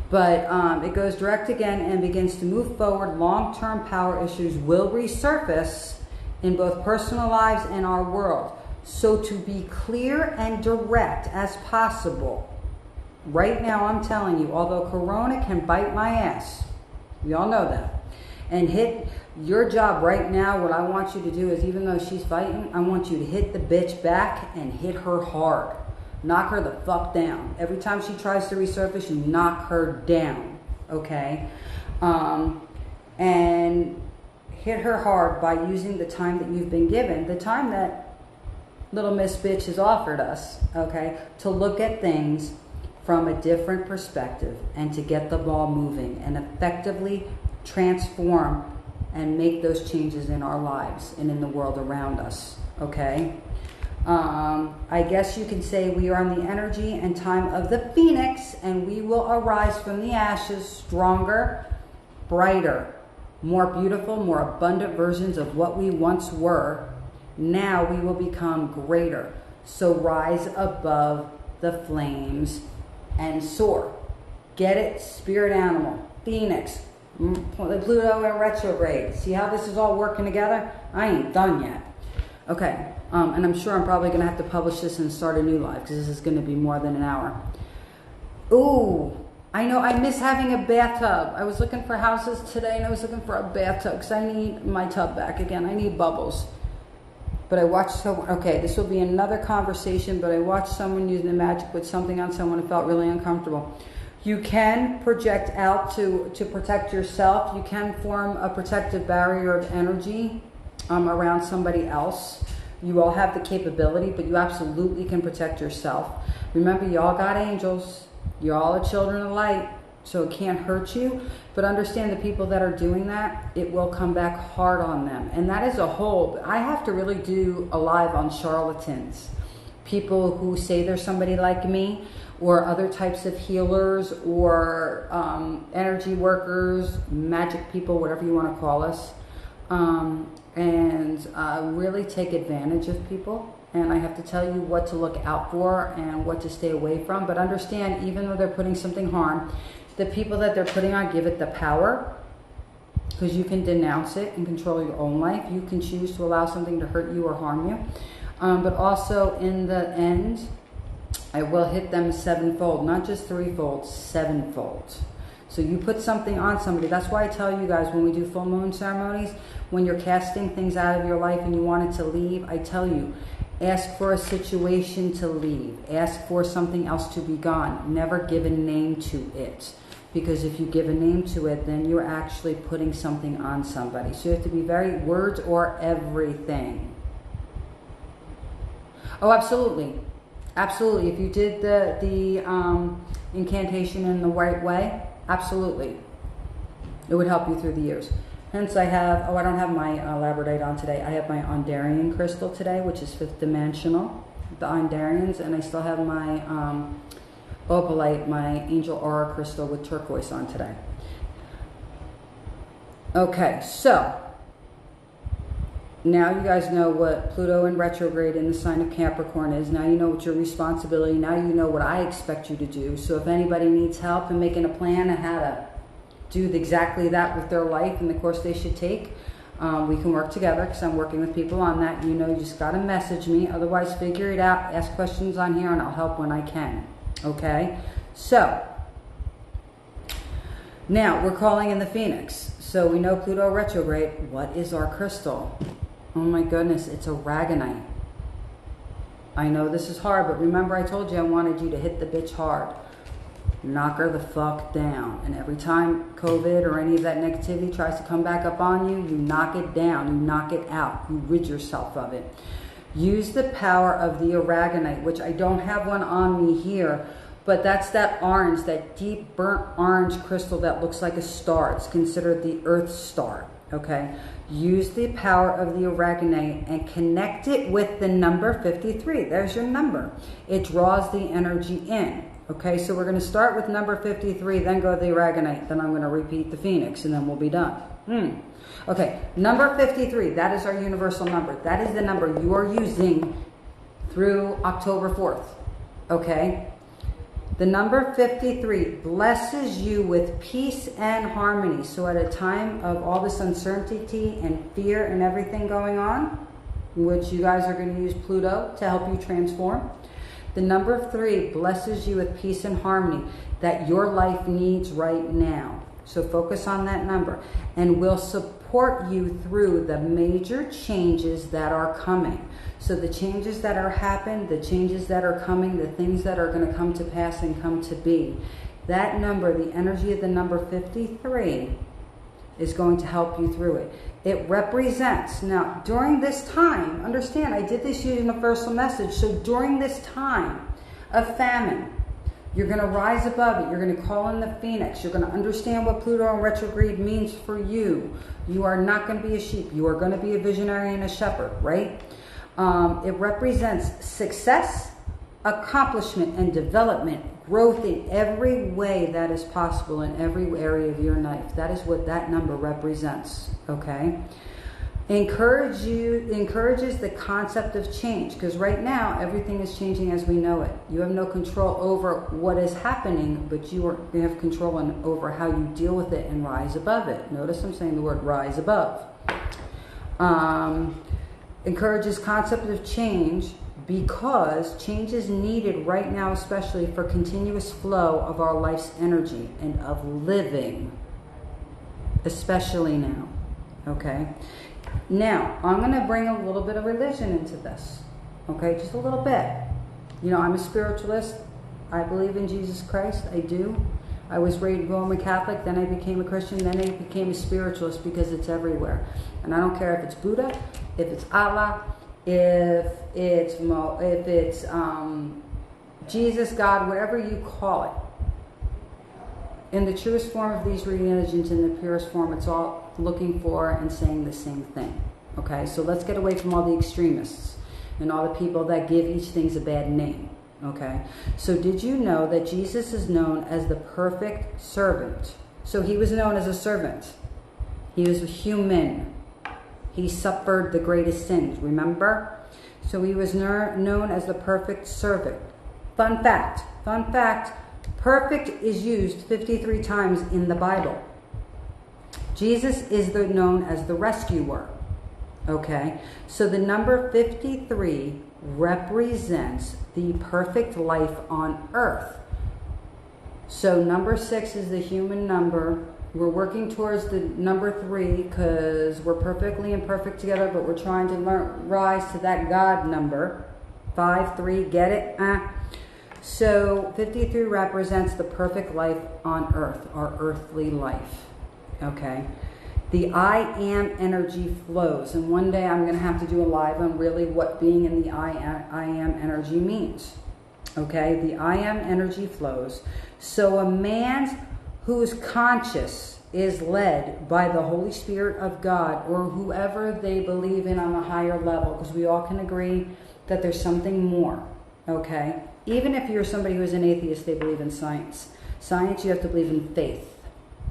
But it goes direct again and begins to move forward. Long-term power issues will resurface in both personal lives and our world. So to be clear and direct as possible, right now I'm telling you, although Corona can bite my ass, we all know that, and hit your job right now, what I want you to do is, even though she's fighting, I want you to hit the bitch back and hit her hard. Knock her the fuck down. Every time she tries to resurface, you knock her down, okay? And hit her hard by using the time that you've been given, the time that little Miss Bitch has offered us, okay, to look at things from a different perspective and to get the ball moving and effectively transform and make those changes in our lives and in the world around us, okay? I guess you can say we are on the energy and time of the Phoenix, and we will arise from the ashes stronger, brighter, more beautiful, more abundant versions of what we once were. Now we will become greater. So rise above the flames and soar. Get it? Spirit animal, Phoenix, Pluto in retrograde. See how this is all working together? I ain't done yet. Okay, and I'm sure I'm probably going to have to publish this and start a new live because this is going to be more than an hour. Ooh, I know I miss having a bathtub. I was looking for houses today and I was looking for a bathtub because I need my tub back again. I need bubbles. But I watched someone, okay, this will be another conversation, but I watched someone using the magic with something on someone and felt really uncomfortable. You can project out to protect yourself. You can form a protective barrier of energy around somebody else. You all have the capability, but you absolutely can protect yourself. Remember, you all got angels. You all are children of light, so it can't hurt you. But understand the people that are doing that, it will come back hard on them. And that is a whole, I have to really do a live on charlatans. People who say they're somebody like me, or other types of healers, or energy workers, magic people, whatever you want to call us. And really take advantage of people. And I have to tell you what to look out for and what to stay away from. But understand, even though they're putting something harm, the people that they're putting on, give it the power. Because you can denounce it and control your own life. You can choose to allow something to hurt you or harm you. But also in the end, I will hit them sevenfold. Not just threefold, sevenfold. So you put something on somebody. That's why I tell you guys when we do full moon ceremonies, when you're casting things out of your life and you want it to leave, I tell you, ask for a situation to leave. Ask for something else to be gone. Never give a name to it. Because if you give a name to it, then you're actually putting something on somebody. So you have to be very, words or everything. Oh, absolutely. Absolutely. If you did the incantation in the right way, absolutely. It would help you through the years. Hence I have, I don't have my labradorite on today. I have my Ondarian crystal today, which is 5th dimensional, the Ondarians, and I still have my opalite, my angel aura crystal with turquoise on today. Okay, so Now you guys know what Pluto in retrograde in the sign of Capricorn is. Now you know what your responsibility. Now you know what I expect you to do. So if anybody needs help in making a plan on how to do exactly that with their life and the course they should take, we can work together, because I'm working with people on that. You know, you just got to message me. Otherwise, figure it out. Ask questions on here and I'll help when I can. Okay? So, now we're calling in the Phoenix. So we know Pluto retrograde. What is our crystal? Oh my goodness, it's a aragonite. I know this is hard, but remember I told you I wanted you to hit the bitch hard. Knock her the fuck down. And every time COVID or any of that negativity tries to come back up on you, you knock it down, you knock it out, you rid yourself of it. Use the power of the aragonite, which I don't have one on me here, but that's that orange, that deep burnt orange crystal that looks like a star. It's considered the Earth star, okay? Use the power of the aragonite and connect it with the number 53. There's your number. It draws the energy in. Okay, so we're going to start with number 53, then go to the aragonite. Then I'm going to repeat the Phoenix, and then we'll be done. Okay, number 53, that is our universal number. That is the number you are using through October 4th. Okay? The number 53 blesses you with peace and harmony. So at a time of all this uncertainty and fear and everything going on, which you guys are going to use Pluto to help you transform, the number 3 blesses you with peace and harmony that your life needs right now. So focus on that number, and will support you through the major changes that are coming. So the changes that are happening, the changes that are coming, the things that are going to come to pass and come to be. That number, the energy of the number 53, is going to help you through it. It represents, now during this time, understand I did this using a personal message, so during this time of famine, you're going to rise above it. You're going to call in the Phoenix. You're going to understand what Pluto in retrograde means for you. You are not going to be a sheep. You are going to be a visionary and a shepherd, right? It represents success, accomplishment, and development, growth in every way that is possible in every area of your life. That is what that number represents, okay? Encourages the concept of change, because right now everything is changing as we know it. You have no control over what is happening, but you have control over how you deal with it and rise above it. Notice I'm saying the word rise above. Encourages concept of change, because change is needed right now, especially for continuous flow of our life's energy and of living, especially now, okay? Now, I'm going to bring a little bit of religion into this, okay? Just a little bit. You know, I'm a spiritualist. I believe in Jesus Christ. I do. I was raised Roman Catholic, then I became a Christian, then I became a spiritualist, because it's everywhere. And I don't care if it's Buddha, if it's Allah, if it's Jesus, God, whatever you call it. In the truest form of these religions, in the purest form, it's all looking for and saying the same thing. Okay, so let's get away from all the extremists and all the people that give each thing a bad name. Okay, so did you know that Jesus is known as the perfect servant? So he was known as a servant. He was human. He suffered the greatest sins, remember? So he was known as the perfect servant. Fun fact, perfect is used 53 times in the Bible. Jesus is known as the rescuer, okay? So the number 53 represents the perfect life on earth. So number 6 is the human number. We're working towards the number 3 because we're perfectly imperfect together, but we're trying to rise to that God number. 5, 3, get it? So 53 represents the perfect life on earth, our earthly life. Okay? The I am energy flows. And one day I'm going to have to do a live on really what being in the I am energy means. Okay? The I am energy flows. So a man whose conscious is led by the Holy Spirit of God, or whoever they believe in on a higher level, because we all can agree that there's something more. Okay? Even if you're somebody who's an atheist, they believe in science. Science, you have to believe in faith.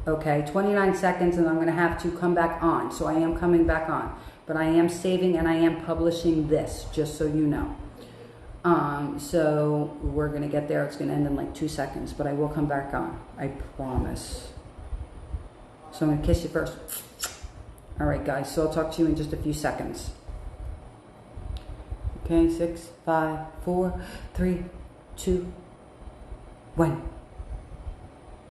Okay, 29 seconds and I'm going to have to come back on. So I am coming back on. But I am saving and I am publishing this, just so you know. So we're going to get there. It's going to end in like 2 seconds, but I will come back on. I promise. So I'm going to kiss you first. All right, guys. So I'll talk to you in just a few seconds. Okay, 6, 5, 4, 3, 2, 1.